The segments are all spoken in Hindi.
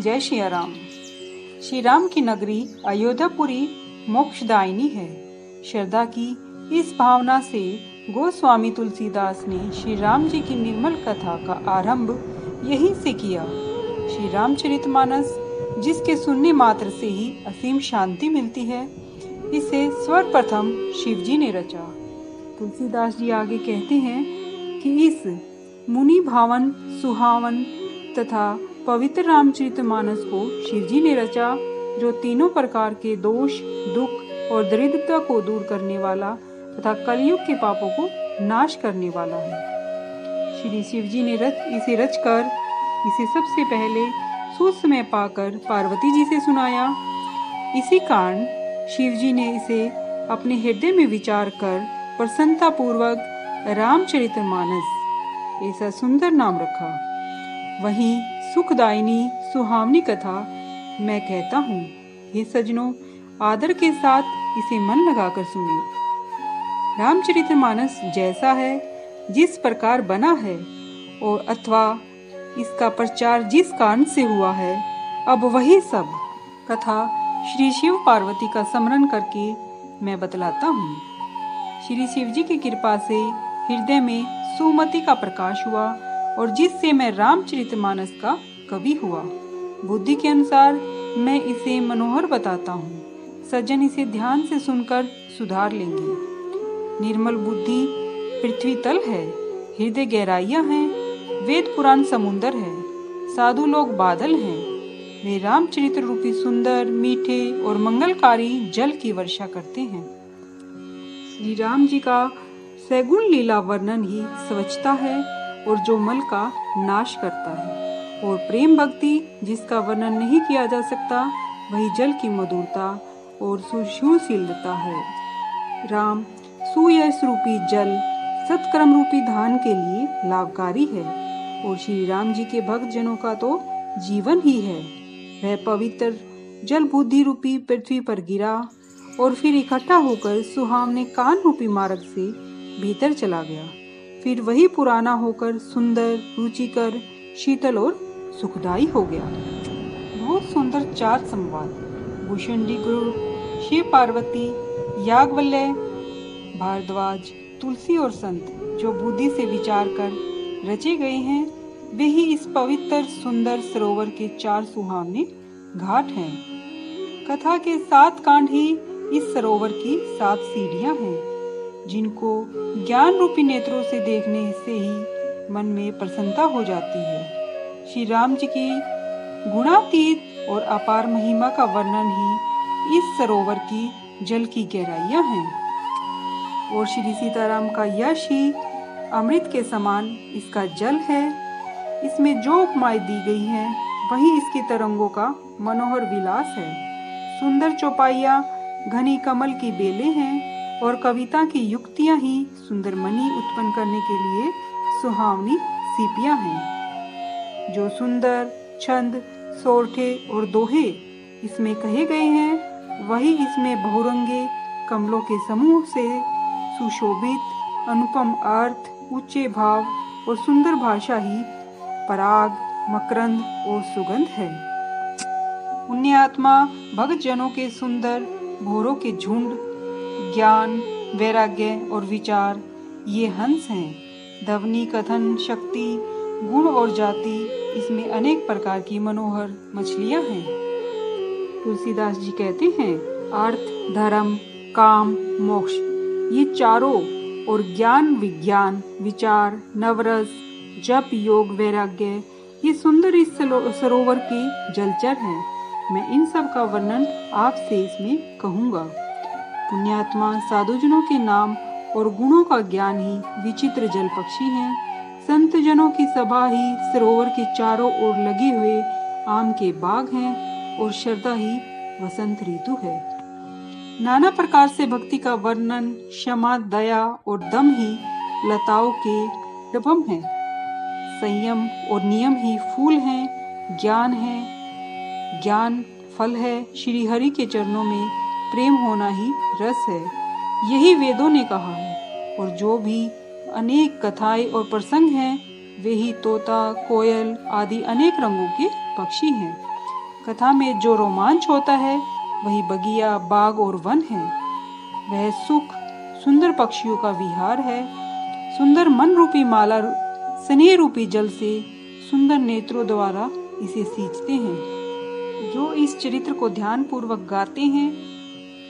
जय श्री राम। श्री राम की नगरी अयोध्यापुरी मोक्षदायिनी है। श्रद्धा की इस भावना से गोस्वामी तुलसीदास ने श्री राम जी की निर्मल कथा का आरंभ यहीं से किया। श्री रामचरितमानस जिसके सुनने मात्र से ही असीम शांति मिलती है, इसे सर्वप्रथम शिव जी ने रचा। तुलसीदास जी आगे कहते हैं कि इस मुनि भावन सुहावन तथा पवित्र रामचरितमानस को शिव जी ने रचा, जो तीनों प्रकार के दोष, दुख और दरिद्रता को दूर करने वाला तथा कलयुग के पापों को नाश करने वाला है। श्री शिव जी ने इसे रचकर इसे सबसे पहले सुसमय पाकर पार्वती जी से सुनाया। इसी कारण शिव जी ने इसे अपने हृदय में विचार कर प्रसन्नता पूर्वक रामचरितमानस ऐसा सुंदर नाम रखा। वहीं सुखदायिनी सुहावनी कथा मैं कहता हूँ, हे सज्जनों, आदर के साथ इसे मन लगाकर सुनिए। रामचरितमानस जैसा है, जिस प्रकार बना है और अथवा इसका प्रचार जिस कारण से हुआ है, अब वही सब कथा श्री शिव पार्वती का स्मरण करके मैं बतलाता हूँ। श्री शिव जी की कृपा से हृदय में सुमति का प्रकाश हुआ और जिससे मैं रामचरितमानस का कवि हुआ। बुद्धि के अनुसार मैं इसे मनोहर बताता हूँ। सज्जन इसे ध्यान से सुनकर सुधार लेंगे। निर्मल बुद्धि पृथ्वी तल है, हृदय गहराइयाँ हैं, वेद पुराण समुंदर है, साधु लोग बादल हैं। वे रामचरित्र रूपी सुंदर, मीठे और मंगलकारी जल की वर्षा करते हैं। श्री राम जी का सैगुण लीला वर्णन ही स्वच्छता है और जो मल का नाश करता है, और प्रेम भक्ति जिसका वर्णन नहीं किया जा सकता, वही जल की मधुरता और सुशीलता है। राम सुयश रूपी जल सत्कर्म रूपी धान के लिए लाभकारी है और श्री राम जी के भक्त जनों का तो जीवन ही है। वह पवित्र जल बुद्धि रूपी पृथ्वी पर गिरा और फिर इकट्ठा होकर सुहावने कान रूपी मार्ग से भीतर चला गया। फिर वही पुराना होकर सुंदर, रुचिकर, शीतल और सुखदायी हो गया। बहुत सुंदर चार संवाद भूषुंडी गुरु, शिव पार्वती, याज्ञवल्क्य, भारद्वाज, तुलसी और संत जो बुद्धि से विचार कर रचे गए हैं, वे ही इस पवित्र सुंदर सरोवर के चार सुहावने घाट हैं। कथा के 7 कांड ही इस सरोवर की 7 सीढ़ियां हैं, जिनको ज्ञान रूपी नेत्रों से देखने से ही मन में प्रसन्नता हो जाती है। श्री राम जी की गुणातीत और अपार महिमा का वर्णन ही इस सरोवर की जल की गहराइयां हैं और श्री सीताराम का यश ही अमृत के समान इसका जल है। इसमें जो उपमाएं दी गई हैं, वही इसकी तरंगों का मनोहर विलास है। सुंदर चौपाइयां घनी कमल की बेलें हैं और कविता की युक्तियां ही सुंदर मणि उत्पन्न करने के लिए सुहावनी सीपियां हैं। जो सुंदर छंद, सोरठे और दोहे इसमें कहे गए हैं, वही इसमें बहुरंगे कमलों के समूह से सुशोभित अनुपम अर्थ, ऊंचे भाव और सुंदर भाषा ही पराग, मकरंद और सुगंध है। पुण्यात्मा भक्त जनों के सुंदर भोरों के झुंड, ज्ञान, वैराग्य और विचार ये हंस हैं। ध्वनि, कथन, शक्ति, गुण और जाति, इसमें अनेक प्रकार की मनोहर मछलियां हैं। तुलसीदास जी कहते हैं, अर्थ, धर्म, काम, मोक्ष ये चारों और ज्ञान, विज्ञान, विचार, नवरस, जप, योग, वैराग्य ये सुंदर इस सरोवर के जलचर हैं। मैं इन सब का वर्णन आपसे इसमें कहूँगा। पुण्यात्मा साधुजनों के नाम और गुणों का ज्ञान ही विचित्र जल पक्षी हैं। संत जनों की सभा ही सरोवर के चारों ओर लगे हुए आम के बाग हैं और श्रद्धा ही वसंत ऋतु है। नाना प्रकार से भक्ति का वर्णन, क्षमा, दया और दम ही लताओं के रभम है। संयम और नियम ही फूल हैं। ज्ञान है, ज्ञान फल है। श्री हरि के चरणों में प्रेम होना ही रस है, यही वेदों ने कहा है। और जो भी अनेक कथाएं और प्रसंग हैं, वे ही तोता, कोयल आदि अनेक रंगों के पक्षी हैं। कथा में जो रोमांच होता है वही बगिया, बाग और वन है। वह सुख सुंदर पक्षियों का विहार है। सुंदर मन रूपी माला स्नेह रूपी जल से सुंदर नेत्रों द्वारा इसे सींचते हैं। जो इस चरित्र को ध्यान पूर्वक गाते हैं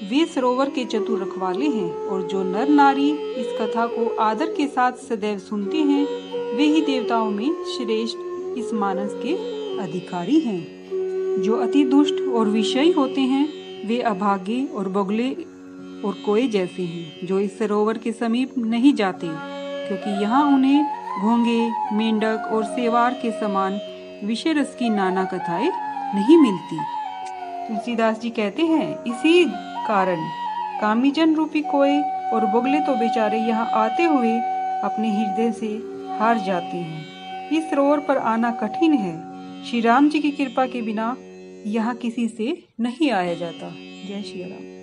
वे सरोवर के चतुर रखवाले हैं, और जो नर नारी इस कथा को आदर के साथ सदैव सुनते हैं वे ही देवताओं में श्रेष्ठ इस मानस के अधिकारी हैं। जो अति दुष्ट और विषयी होते हैं वे अभागे और बगुले और कोए जैसे हैं, जो इस सरोवर के समीप नहीं जाते, क्योंकि यहाँ उन्हें घोंगे, मेंढक और सेवार के समान विषय रस की नाना कथाएं नहीं मिलती। तुलसीदास जी कहते हैं, इसी कारण कामीजन रूपी कोए और बगुले तो बेचारे यहाँ आते हुए अपने हृदय से हार जाते हैं। इस सरोवर पर आना कठिन है। श्री राम जी की कृपा के बिना यहाँ किसी से नहीं आया जाता। जय श्री राम।